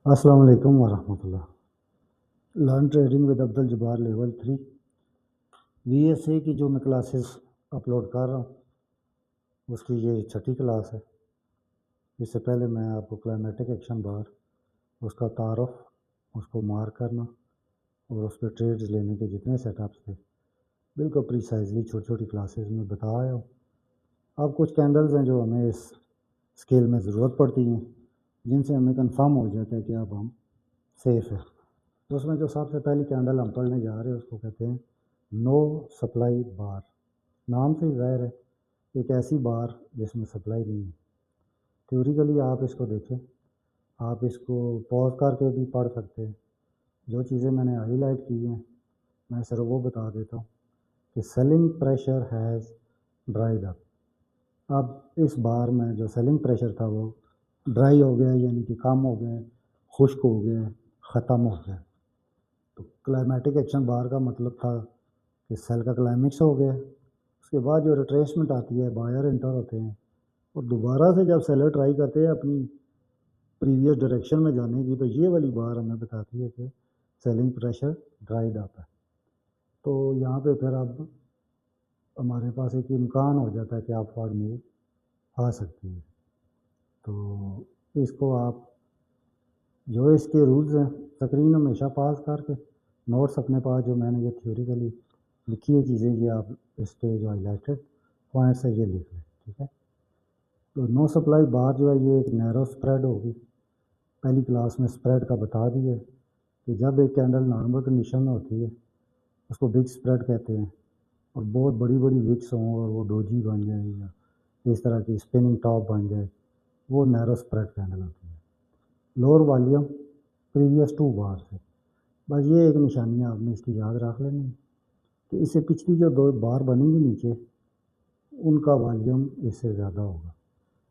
السلام علیکم ورحمۃ اللہ۔ Learn trading with Abdul Jabbar level 3 V S A کی جو میں کلاسز اپلوڈ کر رہا ہوں اس کی یہ چھٹی کلاس ہے۔ اس سے پہلے میں آپ کو کلائمیٹک ایکشن بار، اس کا تعارف، اس کو مارک کرنا اور اس پہ ٹریڈز لینے کے جتنے سیٹ اپس تھے بالکل پریسائزلی چھوٹی چھوٹی کلاسز میں بتا آیا ہوں۔ اب کچھ کینڈلز ہیں جو ہمیں اس اسکیل میں ضرورت پڑتی ہیں، جن سے ہمیں کنفرم ہو جاتا ہے کہ اب ہم سیف ہے۔ تو اس میں جو سب سے پہلی کینڈل ہم پڑھنے جا رہے ہیں اس کو کہتے ہیں نو سپلائی بار۔ نام سے ہی ظاہر ہے ایک ایسی بار جس میں سپلائی نہیں ہے۔ تھیوریکلی آپ اس کو دیکھیں، آپ اس کو پوز کر کے بھی پڑھ سکتے ہیں۔ جو چیزیں میں نے ہائی لائٹ کی ہیں میں صرف وہ بتا دیتا ہوں کہ سیلنگ پریشر ہیز ڈرائیڈ اپ۔ اب اس بار میں جو سیلنگ پریشر تھا وہ ڈرائی ہو گیا، یعنی کہ کم ہو گیا، خشک ہو گیا، ختم ہو گیا۔ تو کلائمیٹک ایکشن بار کا مطلب تھا کہ سیل کا کلائمیکس ہو گیا، اس کے بعد جو ریٹریسمنٹ آتی ہے، بائر انٹر ہوتے ہیں اور دوبارہ سے جب سیلر ٹرائی کرتے ہیں اپنی پریویس ڈائریکشن میں جانے کی، تو یہ والی بار ہمیں بتاتی ہے کہ سیلنگ پریشر ڈرائیڈ اپ ہے۔ تو یہاں پہ پھر اب ہمارے پاس ایک امکان ہو جاتا ہے کہ آپ فارورڈ موو آ سکتی ہے۔ تو اس کو آپ جو اس کے رولز ہیں تقریباً ہمیشہ پاس کر کے نوٹس اپنے پاس جو میں نے یہ تھیوریکلی لکھی ہے چیزیں، یہ آپ اس کے جو ہائی لائٹڈ پوائنٹس ہے یہ لکھ لیں، ٹھیک ہے۔ تو نو سپلائی بار جو ہے یہ ایک نیرو اسپریڈ ہوگی۔ پہلی کلاس میں اسپریڈ کا بتا دی ہے کہ جب ایک کینڈل نارمل کنڈیشن میں ہوتی ہے اس کو بگ اسپریڈ کہتے ہیں، اور بہت بڑی بڑی وکس ہوں اور وہ ڈوجی بن جائے یا اس طرح کی اسپننگ ٹاپ بن جائے، وہ نیرو اسپریڈ کینڈل ہوتی ہے۔ لوور والیوم پریویس 2 بار سے، بس یہ ایک نشانی آپ نے اس کی یاد رکھ لینی ہے کہ اس سے پچھلی جو 2 بار بنیں گی نیچے ان کا والیوم اس سے زیادہ ہوگا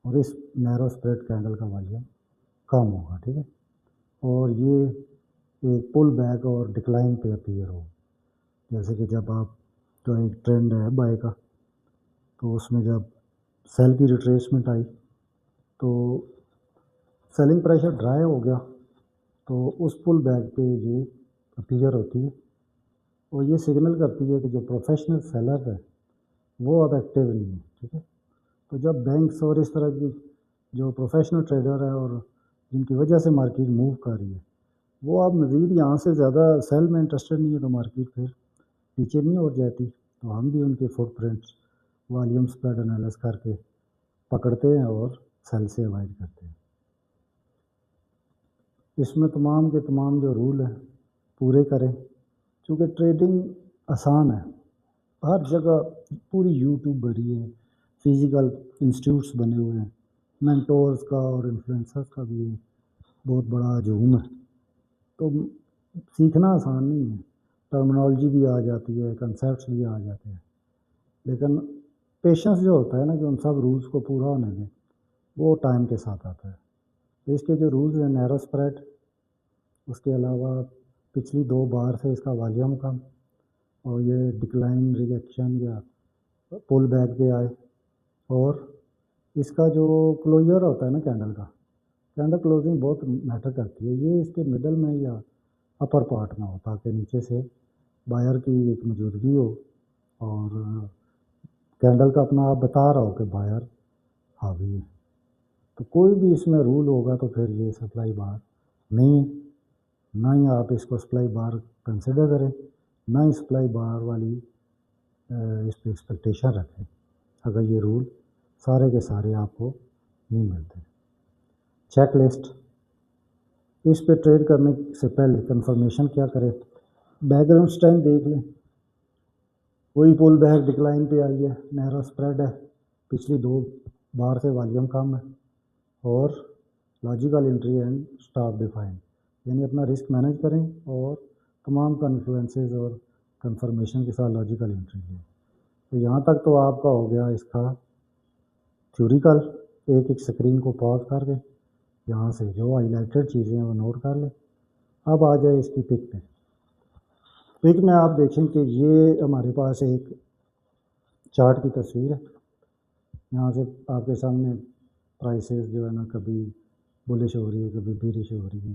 اور اس نیرو اسپریڈ کینڈل کا والیوم کم ہوگا، ٹھیک ہے۔ اور یہ ایک پل بیک اور ڈکلائن پہ اپیئر ہو، جیسے کہ جب آپ جو ایک ٹرینڈ ہے بائی کا، تو اس میں جب سیل کی ریٹریسمنٹ آئی تو سیلنگ پریشر ڈرائی ہو گیا، تو اس پل بیک پہ یہ اپیئر ہوتی ہے اور یہ سگنل کرتی ہے کہ جو پروفیشنل سیلر ہے وہ اب ایکٹیو نہیں ہے، ٹھیک ہے۔ تو جب بینکس اور اس طرح کی جو پروفیشنل ٹریڈر ہے اور جن کی وجہ سے مارکیٹ موو کر رہی ہے وہ اب مزید یہاں سے زیادہ سیل میں انٹرسٹڈ نہیں ہے، تو مارکیٹ پھر نیچے نہیں ہو جاتی، تو ہم بھی ان کے footprints volume spread analysis کر کے پکڑتے ہیں اور سیل سے اوائڈ کرتے ہیں۔ اس میں تمام کے تمام جو رول ہیں پورے کریں، چونکہ ٹریڈنگ آسان ہے، ہر جگہ پوری یوٹیوب بھری ہے، فزیکل انسٹیٹیوٹس بنے ہوئے ہیں، مینٹورز کا اور انفلوئنسرز کا بھی بہت بڑا ہجوم ہے۔ تو سیکھنا آسان نہیں ہے، ٹرمنالوجی بھی آ جاتی ہے، کنسیپٹس بھی آ جاتے ہیں، لیکن پیشنس جو ہوتا ہے نا کہ ان سب رولز کو پورا ہونے میں، وہ ٹائم کے ساتھ آتا ہے۔ اس کے جو رولز ہیں نیرو اسپریڈ، اس کے علاوہ پچھلی 2 بار سے اس کا والیوم کم، اور یہ ڈکلائن ریئیکشن یا پل بیک پہ آئے، اور اس کا جو کلوجر ہوتا ہے نا کینڈل کلوزنگ بہت میٹر کرتی ہے، یہ اس کے مڈل میں یا اپر پارٹ میں ہو تاکہ نیچے سے بائر کی ایک موجودگی ہو اور کینڈل کا اپنا آپ بتا رہا ہو کہ بائر حاوی ہے۔ تو کوئی بھی اس میں رول ہوگا تو پھر یہ سپلائی بار نہیں ہے، نہ ہی آپ اس کو سپلائی بار کنسیڈر کریں، نہ ہی سپلائی بار والی اس پہ ایکسپیکٹیشن رکھیں اگر یہ رول سارے کے سارے آپ کو نہیں ملتے۔ چیک لسٹ، اس پہ ٹریڈ کرنے سے پہلے کنفرمیشن کیا کریں، بیک گراؤنڈ اسٹینڈ دیکھ لیں، کوئی پل بیک ڈکلائن پہ آئی ہے، نیرو اسپریڈ ہے، پچھلی 2 بار سے والیوم کم ہے، اور logical entry and stop define, یعنی اپنا رسک مینیج کریں اور تمام کنفلوئنسز اور کنفرمیشن کے ساتھ لاجیکل انٹری لیں۔ تو یہاں تک تو آپ کا ہو گیا اس کا تھیوریکل، ایک سکرین کو پاز کر کے یہاں سے جو ہائی لائٹڈ چیزیں ہیں وہ نوٹ کر لیں۔ اب آ جائے اس کی پک پہ۔ پک میں آپ دیکھیں کہ یہ ہمارے پاس ایک چارٹ کی تصویر ہے، یہاں سے آپ کے سامنے پرائسز جو ہے نا کبھی بلش ہو رہی ہے کبھی بیرش ہو رہی ہے،